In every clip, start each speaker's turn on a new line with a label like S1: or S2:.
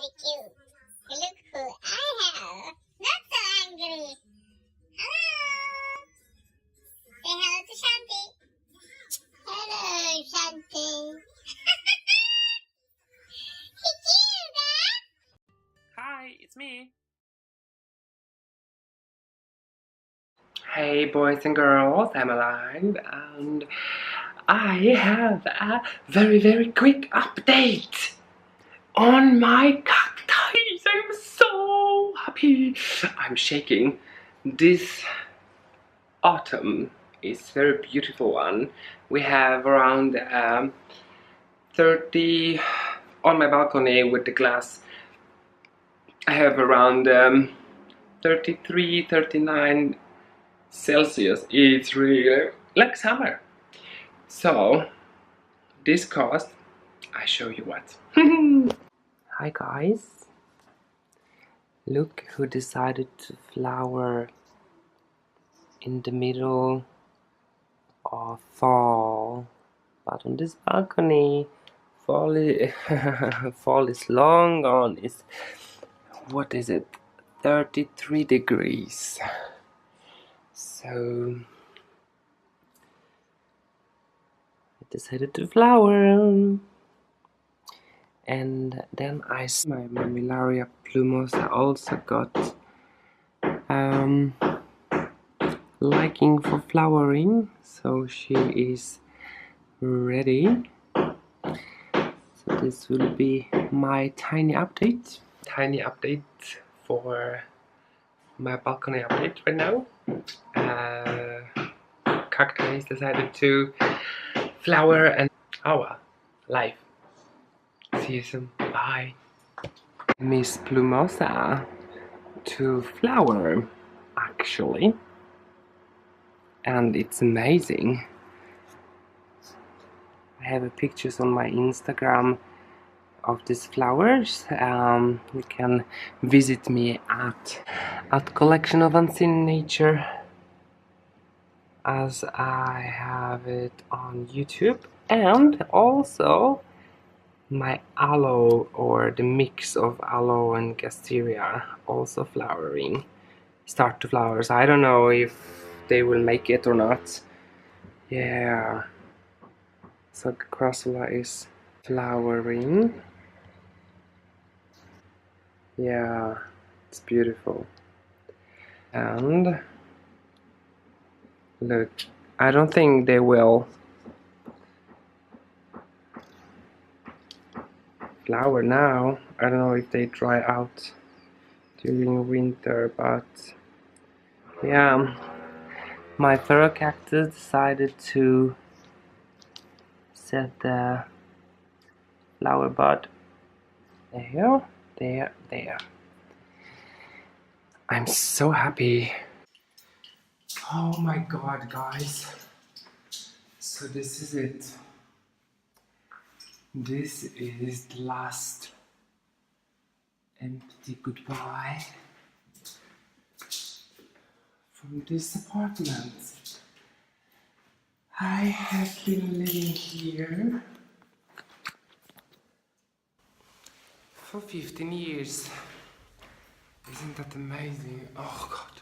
S1: very cute. Look who I have. Not so angry. Hello. Say hello to Shanti. Hello, Shanti. It's you, Dad.
S2: Hi, it's me.
S3: Hey boys and girls, I'm alive and I have a very quick update on my cacti. I'm so happy. I'm shaking. This autumn is a very beautiful one. We have around 30 on my balcony with the glass. I have around 33, 39 Celsius. It's really like summer. So this cost, I show you what. Hi guys, look who decided to flower in the middle of fall. But on this balcony, fall is, fall is long gone. It's, what is it, 33 degrees. So I decided to flower. And then I see my Mammillaria Plumosa also got liking for flowering, so she is ready. So this will be my tiny update for my balcony update right now. Cacti decided to flower and our life. See you soon. Bye. Miss Plumosa to flower actually, and it's amazing. I have pictures on my Instagram of these flowers. You can visit me at collectionofunseennature, as I have it on YouTube, and also my aloe, or the mix of aloe and gasteria, also flowering, start to flower. So I don't know if they will make it or not. Yeah, so Crassula is flowering. Yeah, it's beautiful. And look, I don't think they will flower now. I don't know if they dry out during winter, but yeah, my furrow cactus decided to set the flower bud there. I'm so happy. Oh my god, guys. So this is it. This is the last empty goodbye from this apartment. I have been living here for 15 years. Isn't that amazing? Oh god.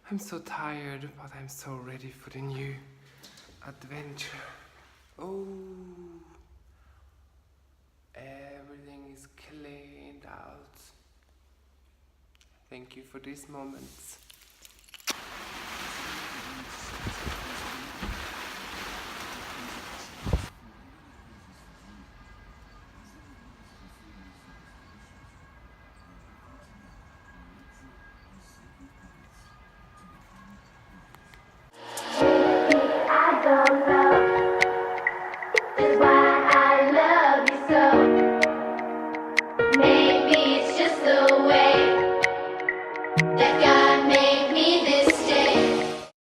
S3: I'm so tired, but I'm so ready for the new adventure. Oh, everything is cleaned out. Thank you for these moments.